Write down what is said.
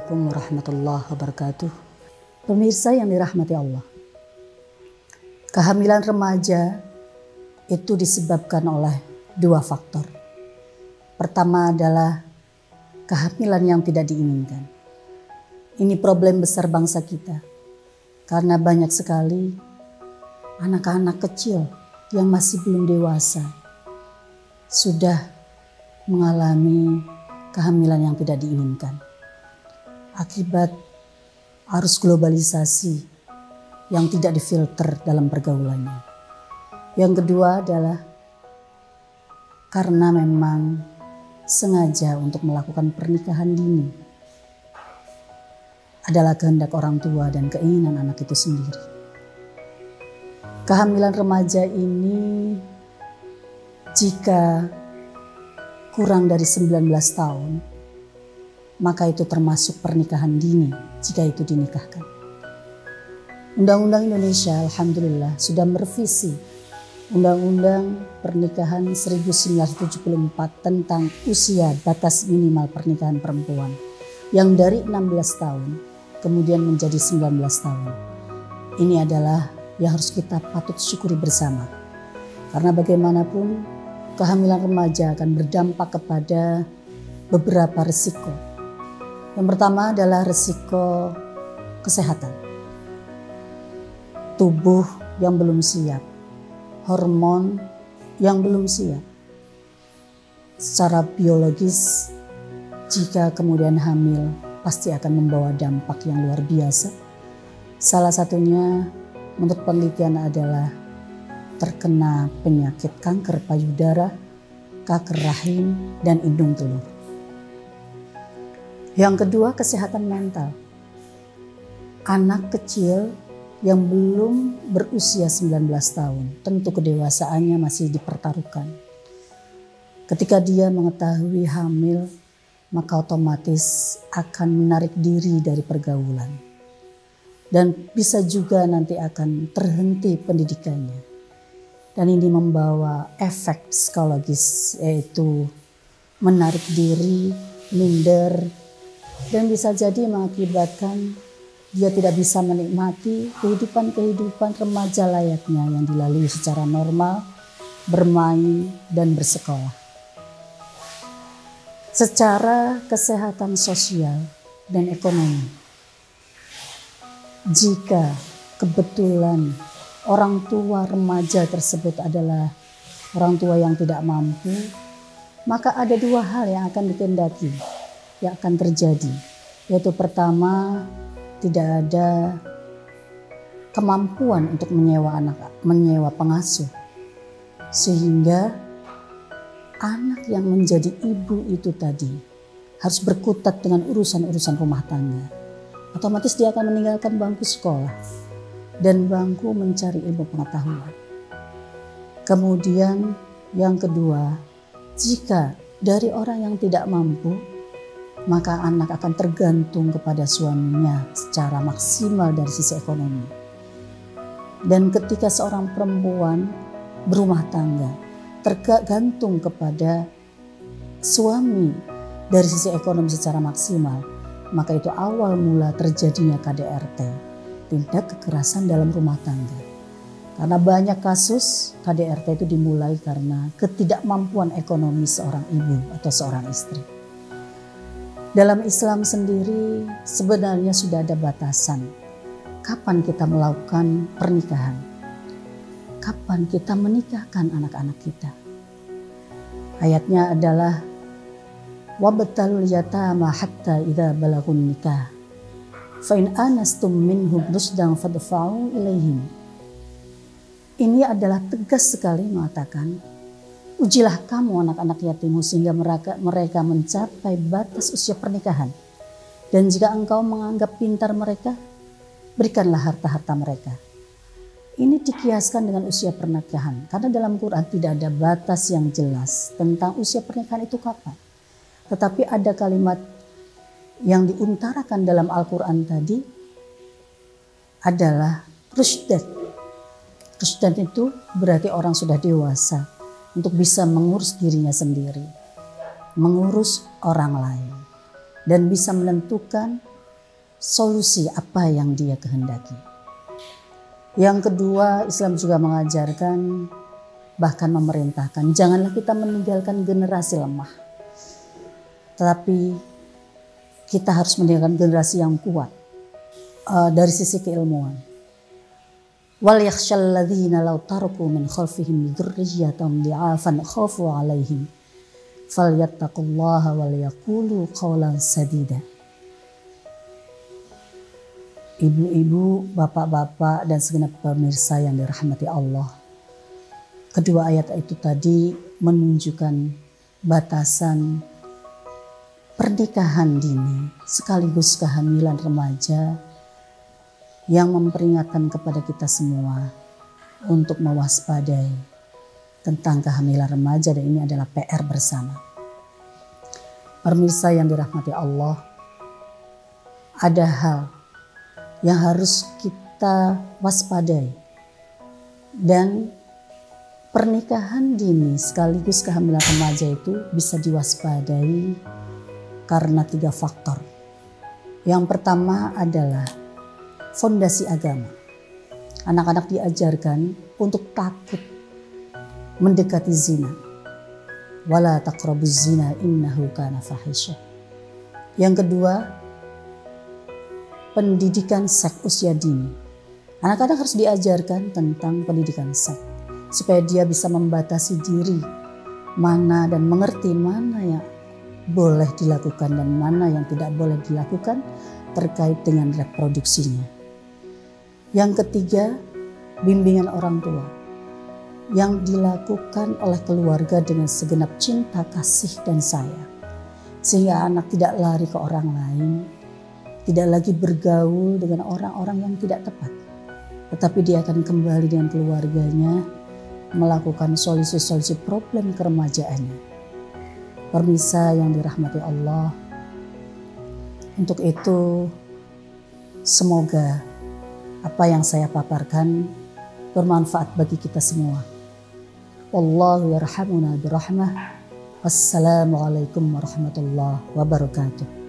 Assalamualaikum warahmatullahi wabarakatuh. Pemirsa yang dirahmati Allah, kehamilan remaja itu disebabkan oleh dua faktor. Pertama adalah kehamilan yang tidak diinginkan. Ini problem besar bangsa kita, karena banyak sekali anak-anak kecil yang masih belum dewasa sudah mengalami kehamilan yang tidak diinginkan akibat arus globalisasi yang tidak difilter dalam pergaulannya. Yang kedua adalah karena memang sengaja untuk melakukan pernikahan dini adalah kehendak orang tua dan keinginan anak itu sendiri. Kehamilan remaja ini jika kurang dari 19 tahun, maka itu termasuk pernikahan dini jika itu dinikahkan. Undang-Undang Indonesia alhamdulillah sudah merevisi Undang-Undang Pernikahan 1974 tentang usia batas minimal pernikahan perempuan yang dari 16 tahun kemudian menjadi 19 tahun. Ini adalah yang harus kita patut syukuri bersama. Karena bagaimanapun kehamilan remaja akan berdampak kepada beberapa risiko. Yang pertama adalah risiko kesehatan. Tubuh yang belum siap, hormon yang belum siap. Secara biologis, jika kemudian hamil, pasti akan membawa dampak yang luar biasa. Salah satunya menurut penelitian adalah terkena penyakit kanker payudara, kanker rahim, dan indung telur. Yang kedua, kesehatan mental. Anak kecil yang belum berusia 19 tahun, tentu kedewasaannya masih dipertaruhkan. Ketika dia mengetahui hamil, maka otomatis akan menarik diri dari pergaulan. Dan bisa juga nanti akan terhenti pendidikannya. Dan ini membawa efek psikologis, yaitu menarik diri, minder, dan bisa jadi mengakibatkan dia tidak bisa menikmati kehidupan remaja layaknya yang dilalui secara normal, bermain dan bersekolah. Secara kesehatan sosial dan ekonomi, jika kebetulan orang tua remaja tersebut adalah orang tua yang tidak mampu, maka ada dua hal yang akan dikehendaki, yang akan terjadi, yaitu pertama, tidak ada kemampuan untuk menyewa pengasuh, sehingga anak yang menjadi ibu itu tadi harus berkutat dengan urusan-urusan rumah tangga. Otomatis dia akan meninggalkan bangku sekolah dan bangku mencari ilmu pengetahuan. Kemudian yang kedua, jika dari orang yang tidak mampu, maka anak akan tergantung kepada suaminya secara maksimal dari sisi ekonomi. Dan ketika seorang perempuan berumah tangga tergantung kepada suami dari sisi ekonomi secara maksimal, maka itu awal mula terjadinya KDRT, tindak kekerasan dalam rumah tangga. Karena banyak kasus KDRT itu dimulai karena ketidakmampuan ekonomi seorang ibu atau seorang istri. Dalam Islam sendiri sebenarnya sudah ada batasan. Kapan kita melakukan pernikahan? Kapan kita menikahkan anak-anak kita? Ayatnya adalah wabtalul yatama hatta idza balagun nikah. Fa in anastum minhum rusdan fadfa'u ilaihim. Ini adalah tegas sekali mengatakan, ujilah kamu anak-anak yatimmu sehingga mereka mencapai batas usia pernikahan. Dan jika engkau menganggap pintar mereka, berikanlah harta-harta mereka. Ini dikiaskan dengan usia pernikahan. Karena dalam Quran tidak ada batas yang jelas tentang usia pernikahan itu kapan. Tetapi ada kalimat yang diuntarakan dalam Al-Quran tadi adalah rusdan. Rusdan itu berarti orang sudah dewasa untuk bisa mengurus dirinya sendiri, mengurus orang lain, dan bisa menentukan solusi apa yang dia kehendaki. Yang kedua, Islam juga mengajarkan, bahkan memerintahkan, janganlah kita meninggalkan generasi lemah. Tetapi kita harus meninggalkan generasi yang kuat dari sisi keilmuan. Wal yakhshal ladzina law taraku min khalfihim dzurriyyatan dhi'afan khafu 'alaihim falyattaqullaha wal yaqulu qawlan sadida. Ibu-ibu, bapak-bapak, dan segenap pemirsa yang dirahmati Allah. Kedua ayat itu tadi menunjukkan batasan pernikahan dini sekaligus kehamilan remaja yang memperingatkan kepada kita semua untuk mewaspadai tentang kehamilan remaja, dan ini adalah PR bersama. Pemirsa yang dirahmati Allah, ada hal yang harus kita waspadai, dan pernikahan dini sekaligus kehamilan remaja itu bisa diwaspadai karena 3 faktor. Yang pertama adalah fondasi agama. Anak-anak diajarkan untuk takut mendekati zina. Wala taqrabuz zina innahu kana fahisha. Yang kedua, pendidikan seks usia dini. Anak-anak harus diajarkan tentang pendidikan seks supaya dia bisa membatasi diri mana dan mengerti mana yang boleh dilakukan dan mana yang tidak boleh dilakukan terkait dengan reproduksinya. Yang ketiga, bimbingan orang tua yang dilakukan oleh keluarga dengan segenap cinta, kasih, dan sayang, sehingga anak tidak lari ke orang lain, tidak lagi bergaul dengan orang-orang yang tidak tepat, tetapi dia akan kembali dengan keluarganya melakukan solusi-solusi problem keremajaannya. Pemirsa yang dirahmati Allah, untuk itu semoga apa yang saya paparkan bermanfaat bagi kita semua. Wallahu yarhamuna birahmah. Wassalamualaikum warahmatullahi wabarakatuh.